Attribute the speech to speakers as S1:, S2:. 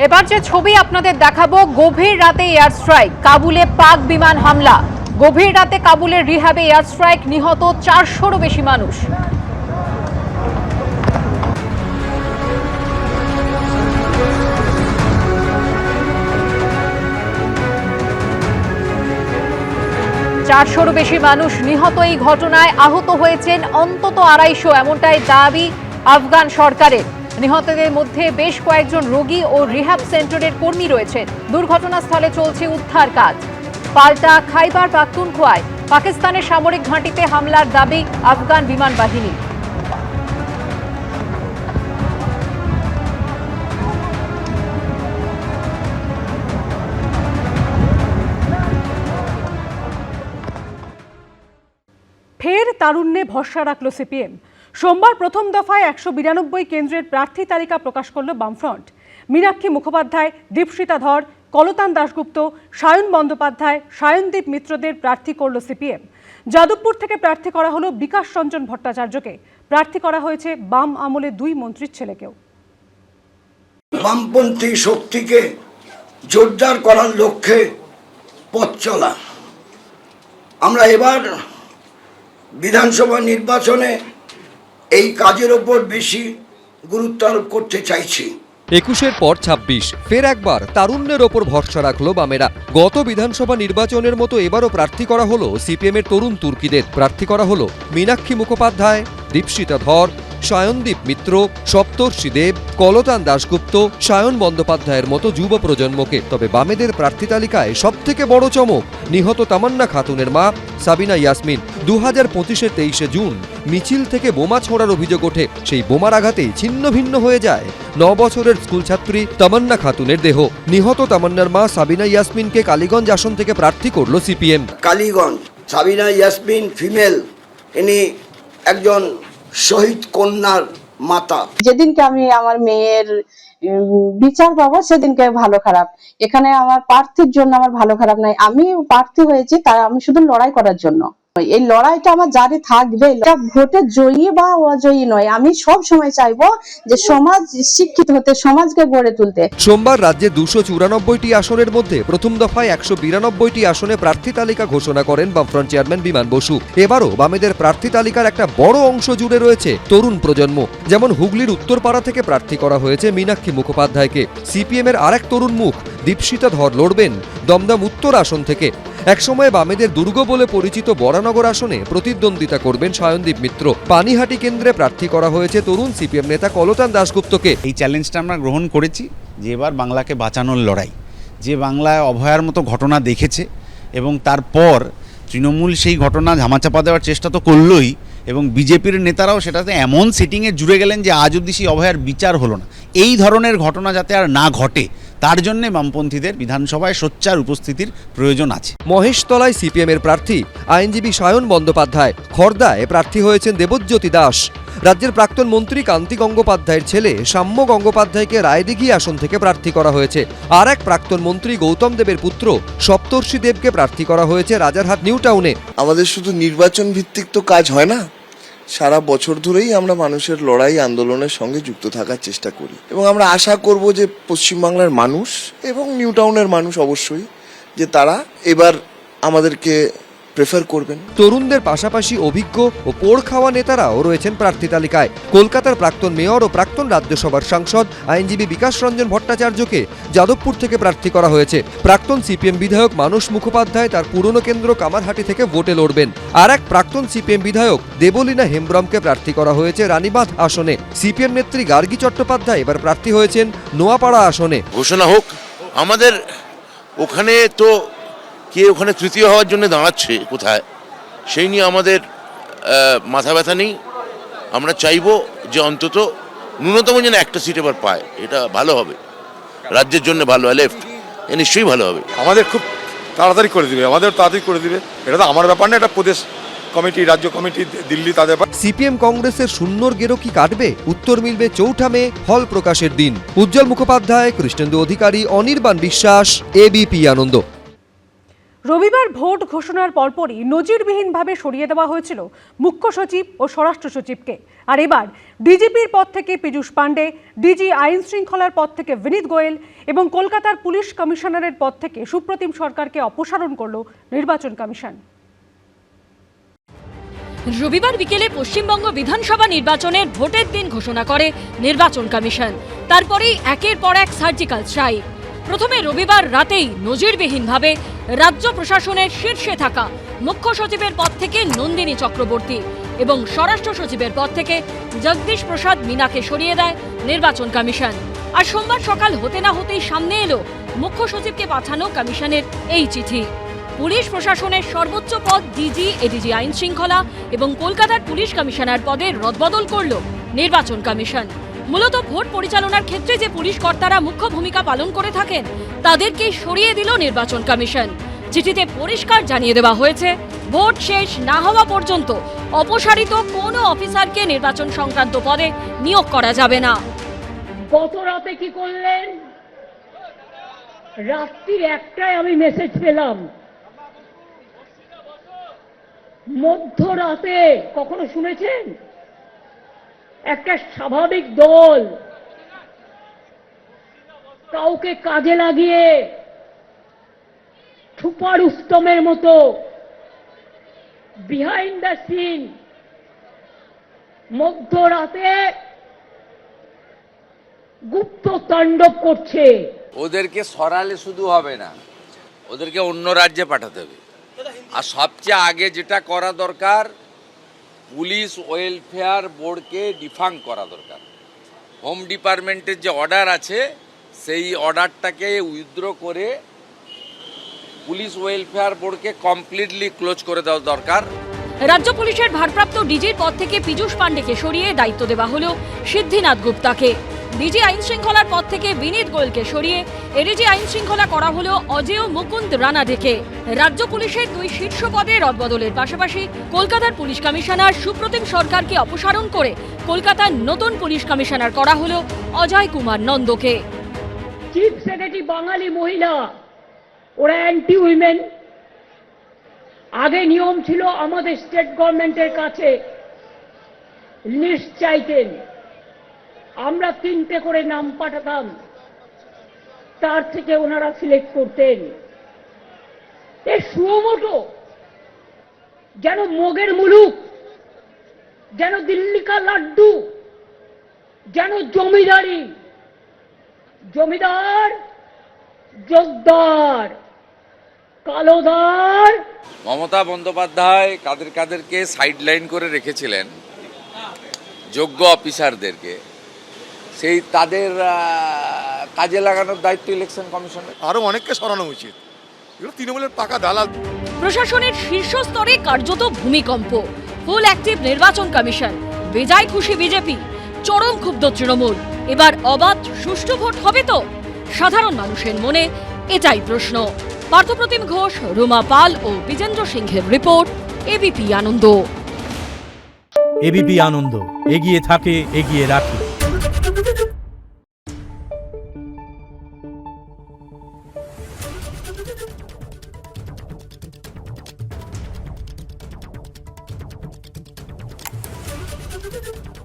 S1: এবার যে ছবি আপনাদের দেখাবো, গভীর রাতে এয়ার স্ট্রাইক, কাবুলে পাক বিমান হামলা। গভীর রাতে কাবুলের রিহাবে এয়ার স্ট্রাইক, নিহত 400-রও বেশি মানুষ। বেশি মানুষ নিহত এই ঘটনায়। আহত হয়েছেন অন্তত 250, এমনটাই দাবি আফগান সরকারের। নিহতদের মধ্যে বেশ কয়েকজন রোগী ও রিহ্যাব সেন্টারের কর্মী রয়েছেন। দুর্ঘটনাস্থলে চলছে উদ্ধার কাজ। পাল্টা খাইবার পাখতুনখোয়ায় পাকিস্তানের সামরিক ঘাঁটিতে হামলার দাবি আফগান বিমান বাহিনী।
S2: ফের তারুণ্যে ভরসা রাখল সিপিএম। সোমবার প্রথম দফায় 192 কেন্দ্রের প্রার্থী তালিকা প্রকাশ করল বামফ্রন্ট। মীনাক্ষী মুখোপাধ্যায়, দীপশিতা ধর, কলতান দাশগুপ্ত, সায়ন বন্দ্যোপাধ্যায়, সায়নদীপ মিত্রদের প্রার্থী করল সিপিএম। যাদবপুর থেকে প্রার্থী করা হলো বিকাশ রঞ্জন ভট্টাচার্যকে। প্রার্থী করা হয়েছে বাম আমলে 2 মন্ত্রীর ছেলেকেও।
S3: বামপন্থী শক্তিকে জোরদার করার লক্ষ্যে পথ চলা। আমরা এবার বিধানসভা নির্বাচনে এই কাজের ওপর বেশি গুরুত্ব আরোপ করতে চাইছি।
S4: 21-এর পর 26, ফের একবার তারুণ্যের ওপর ভরসা রাখলো বামেরা। গত বিধানসভা নির্বাচনের মতো এবারও প্রার্থী করা হলো সিপিএমের তরুণ তুর্কিদের। প্রার্থী করা হলো মীনাক্ষী মুখোপাধ্যায়, দীপশিতা ধর, সায়নদীপ মিত্র, সপ্তর্ষি দেব, কলতান দাশগুপ্ত, সায়ন বন্দ্যোপাধ্যায়ের মতো যুব প্রজন্মকে। তবে বামেদের প্রার্থী তালিকায় সবথেকে বড় চমক নিহত তামান্না খাতুনের মা সাবিনা ইয়াসমিন। 2025-এর 23শে জুন মিছিল থেকে বোমা ছোঁড়ার অভিযোগ ওঠে। সেই বোমার আঘাতেই ছিন্ন ভিন্ন হয়ে যায় 9 বছরের স্কুলছাত্রী তামান্না খাতুনের দেহ। নিহত তামান্নার মা সাবিনা ইয়াসমিনকে কালীগঞ্জ আসন থেকে প্রার্থী করল সিপিএম।
S3: কালীগঞ্জ সাবিনা ইয়াসমিন ফিমেল, ইনি একজন শহীদ কন্যার মাতা।
S5: যেদিনকে আমি আমার মেয়ের বিচার পাবো সেদিনকে ভালো খারাপ। এখানে আমার প্রার্থীর জন্য আমার ভালো খারাপ নাই। আমি প্রার্থী হয়েছি তাই আমি শুধু লড়াই করার জন্য। এই লড়াইটা আমার জারি থাকবে। এটা ভোটে জয়ী বা অজয়ী নয়। আমি সব সময় চাইবো যে সমাজ শিক্ষিত হতে, সমাজকে গড়ে তুলতে।
S4: সোমবার রাজ্যে 294টি আসনের মধ্যে প্রথম দফায় 192টি আসনে প্রার্থী তালিকা ঘোষণা করেন বামফ্রন্ট চেয়ারম্যান বিমান বসু। এবারও বামেদের প্রার্থী তালিকার একটা বড় অংশ জুড়ে রয়েছে তরুণ প্রজন্ম। যেমন হুগলির উত্তরপাড়া থেকে প্রার্থী করা হয়েছে মীনাক্ষী মুখোপাধ্যায়কে। সিপিএমের আরেক তরুণ মুখ দীপশিতা ধর লড়বেন দমদম উত্তর আসন থেকে। একসময় বামেদের দুর্গ বলে পরিচিত বরানগর আসনে প্রতিদ্বন্দ্বিতা করবেন সায়নদীপ মিত্র। পানিহাটি কেন্দ্রে প্রার্থী করা হয়েছে তরুণ সিপিএম নেতা কলতান দাশগুপ্তকে।
S6: এই চ্যালেঞ্জটা আমরা গ্রহণ করেছি যে এবার বাংলাকে বাঁচানোর লড়াই। যে বাংলায় অভয়ার মতো ঘটনা দেখেছে এবং তারপর তৃণমূল সেই ঘটনা ধামাচাপা দেওয়ার চেষ্টা তো করলোই, এবং বিজেপির নেতারাও সেটাতে এমন সেটিংয়ে জুড়ে গেলেন যে আজ অবধি সেই অভয়ার বিচার হলো না। এই ধরনের ঘটনা যাতে আর না ঘটে তার জন্য বামপন্থীদের বিধানসভায় সোচ্চার উপস্থিতির প্রয়োজন আছে।
S4: মহেশতলায় সিপিএমের প্রার্থী আইনজীবী সায়ন বন্দ্যোপাধ্যায়। খড়দায় প্রার্থী হয়েছেন দেবজ্যোতি দাস। রাজ্যের প্রাক্তন মন্ত্রী কান্তি গঙ্গোপাধ্যায়ের ছেলে সাম্য গঙ্গোপাধ্যায়কে রায়দিঘি আসন থেকে প্রার্থী করা হয়েছে। আর এক প্রাক্তন মন্ত্রী গৌতম দেবের পুত্র সপ্তর্ষি দেবকে প্রার্থী করা হয়েছে রাজারহাট নিউ টাউনে।
S7: আমাদের শুধু নির্বাচন ভিত্তিক তো কাজ হয় না, সারা বছর ধরেই আমরা মানুষের লড়াই আন্দোলনের সঙ্গে যুক্ত থাকার চেষ্টা করি এবং আমরা আশা করব যে পশ্চিমবাংলার মানুষ এবং নিউ টাউনের মানুষ অবশ্যই যে তারা এবার আমাদেরকে প্রেফার করবেন।
S4: তরুণদের পাশাপাশি অভিজ্ঞ ও পোড় খাওয়া নেতারাও রয়েছেন প্রার্থী তালিকায়। কলকাতার প্রাক্তন মেয়র ও প্রাক্তন রাজ্যসভার সাংসদ আইনজীবী বিকাশ রঞ্জন ভট্টাচার্যকে যাদবপুর থেকে প্রার্থী করা হয়েছে। প্রাক্তন সিপিএম বিধায়ক মানস মুখোপাধ্যায় তার পুরনো কেন্দ্র কামারহাটি থেকে ভোটে লড়বেন। আর এক প্রাক্তন সিপিএম বিধায়ক দেবলীনা হেমব্রমকে প্রার্থী করা হয়েছে রানীবাঁধ আসনে। সিপিএম নেত্রী গার্গী চট্টোপাধ্যায় এবার প্রার্থী হয়েছেন নোয়াপাড়া আসনে।
S8: ঘোষণা হোক। আমাদের ওখানে তো কে ওখানে তৃতীয় হওয়ার জন্য দাঁড়াচ্ছে কোথায়, সেই নিয়ে আমাদের মাথা ব্যথা নেই। আমরা চাইবো যে অন্তত ন্যূনতম যেন একটা সিট এবার পায়। এটা ভালো হবে, রাজ্যের জন্য ভালো হয়, লেফট নিশ্চয়ই ভালো হবে।
S9: আমাদের খুব তাড়াতাড়ি করে দিবে, আমাদের তাড়াতাড়ি করে দিবে। এটা তো আমার ব্যাপার না, এটা প্রদেশ কমিটি, রাজ্য কমিটি, দিল্লি তাদের ব্যাপার।
S4: সিপিএম কংগ্রেসের শূন্যর গেরো কি কাটবে? উত্তর মিলবে 4 মে, ফল প্রকাশের দিন। উজ্জ্বল মুখোপাধ্যায়, কৃষ্ণেন্দু অধিকারী, অনির্বাণ বিশ্বাস, এবিপি আনন্দ।
S2: রবিবার ভোট ঘোষণার পরপরই নজিরবিহীনভাবে সরিয়ে দেওয়া হয়েছিল মুখ্য সচিব ও স্বরাষ্ট্র সচিবকে। আর এবার ডিজিপির পদ থেকে পীযূষ পাণ্ডে, ডিজি আইন শৃঙ্খলার পদ থেকে বিনীত গোয়েল এবং কলকাতার পুলিশ কমিশনারের পদ থেকে সুপ্রতিম সরকারকে অপসারণ করল নির্বাচন কমিশন।
S10: রবিবার বিকেলে পশ্চিমবঙ্গ বিধানসভা নির্বাচনের ভোটের দিন ঘোষণা করে নির্বাচন কমিশন। তারপরেই একের পর এক সার্জিক্যাল স্ট্রাইক। প্রথমে রবিবার রাতেই নজিরবিহীনভাবে রাজ্য প্রশাসনের শীর্ষে থাকা মুখ্য সচিবের পদ থেকে নন্দিনী চক্রবর্তী এবং স্বরাষ্ট্র সচিবের পদ থেকে জগদীশ প্রসাদ মীনাকে সরিয়ে দেয় নির্বাচন কমিশন। আর সোমবার সকাল হতে না হতেই সামনে এলো মুখ্য সচিবকে পাঠানো কমিশনের এই চিঠি। পুলিশ প্রশাসনের সর্বোচ্চ পদ ডিজি, এডিজি আইন শৃঙ্খলা এবং কলকাতার পুলিশ কমিশনার পদে রদবদল করল নির্বাচন কমিশন। মূলত ভোট পরিচালনার ক্ষেত্রে যে পুলিশ কর্তারা মুখ্য ভূমিকা পালন করে থাকেন তাদেরকেই সরিয়ে দিল নির্বাচন কমিশন। চিঠিতে পরিষ্কার জানিয়ে দেওয়া হয়েছে, ভোট শেষ না হওয়া পর্যন্ত অপসারিত কোনো অফিসারকে নির্বাচন সংক্রান্ত পদে নিয়োগ করা যাবে না।
S11: গত রাতে কি করলেন? রাত্রির 1টায় আমি মেসেজ পেলাম, মধ্যরাতে, কখনো শুনেছেন একটা স্বাভাবিক দল কাউকে কাজে লাগিয়ে ঠুপা রুস্তমের মতো বিহাইন্ড দ্য সিন মধ্যরাতে গুপ্ত তাণ্ডব করছে?
S12: ওদেরকে সরালে শুধু হবে না, ওদেরকে অন্য রাজ্যে পাঠাতে হবে। আর সবচেয়ে আগে যেটা করা দরকার, পুলিশ ওয়েলফেয়ার বোর্ডকে ডিফাঙ্ক করা দরকার। হোম ডিপার্টমেন্টের যে অর্ডার আছে সেই অর্ডারটাকে উইথড্র করে পুলিশ ওয়েলফেয়ার বোর্ডকে কমপ্লিটলি ক্লোজ করে দেওয়া দরকার।
S10: রাজ্য পুলিশের ভারপ্রাপ্ত ডিজির পদ থেকে পীযূষ পাণ্ডেকে সরিয়ে দায়িত্ব দেওয়া হলো সিদ্ধিনাথ গুপ্তাকে। ডিজি আইন শৃঙ্খলার পদ থেকে বিনীত গোয়েলকে সরিয়ে এডিজি আইন শৃঙ্খলা করা হলো অজেয় মুকুন্দ রানাডেকে। রাজ্য পুলিশের 2 শীর্ষ পদে রদবদলের পাশাপাশি কলকাতার পুলিশ কমিশনার সুপ্রতিম সরকারকে অপসারণ করে কলকাতার নতুন পুলিশ কমিশনার করা হলো অজয় কুমার নন্দকে।
S11: চিফ সেক্রেটারি বাঙালি মহিলা, ওরা অ্যান্টি উইমেন। আগে নিয়ম ছিল আমাদের স্টেট গভর্নমেন্টের কাছে লিস্ট চাইতেন, আমরা 3টে করে নাম পাঠাতাম, তার থেকে ওনারা সিলেক্ট করতেন। এ সুমোটো যেন মগের মুলুক, যেন দিল্লি কা লাড্ডু, যেন জমিদারি, জমিদার জোকদার, কালোদার।
S12: মমতা বন্দ্যোপাধ্যায় কাদেরকে সাইডলাইন করে রেখেছিলেন, যোগ্য অফিসারদেরকে, সেই তাদের কাজে লাগানোর দায়িত্ব ইলেকশন কমিশনের।
S9: আরও অনেককে সরানো উচিত, এগুলো তৃণমূলের পাকা দালাল।
S10: প্রশাসনের শীর্ষ স্তরে কার্যত ভূমিকম্প। ফুল অ্যাক্টিভ নির্বাচন কমিশন, বেজায় খুশি বিজেপি, চরম ক্ষুব্ধ তৃণমূল। এবার অবাধ সুষ্ঠু ভোট হবে তো? সাধারণ মানুষের মনে এটাই প্রশ্ন। পার্থপ্রতিম ঘোষ, রুমা পাল ও বিজেন্দ্র সিংহের রিপোর্ট, এবিপি আনন্দ।
S13: এবিপি আনন্দ, এগিয়ে থাকে, এগিয়ে রাখে।
S2: Thank you.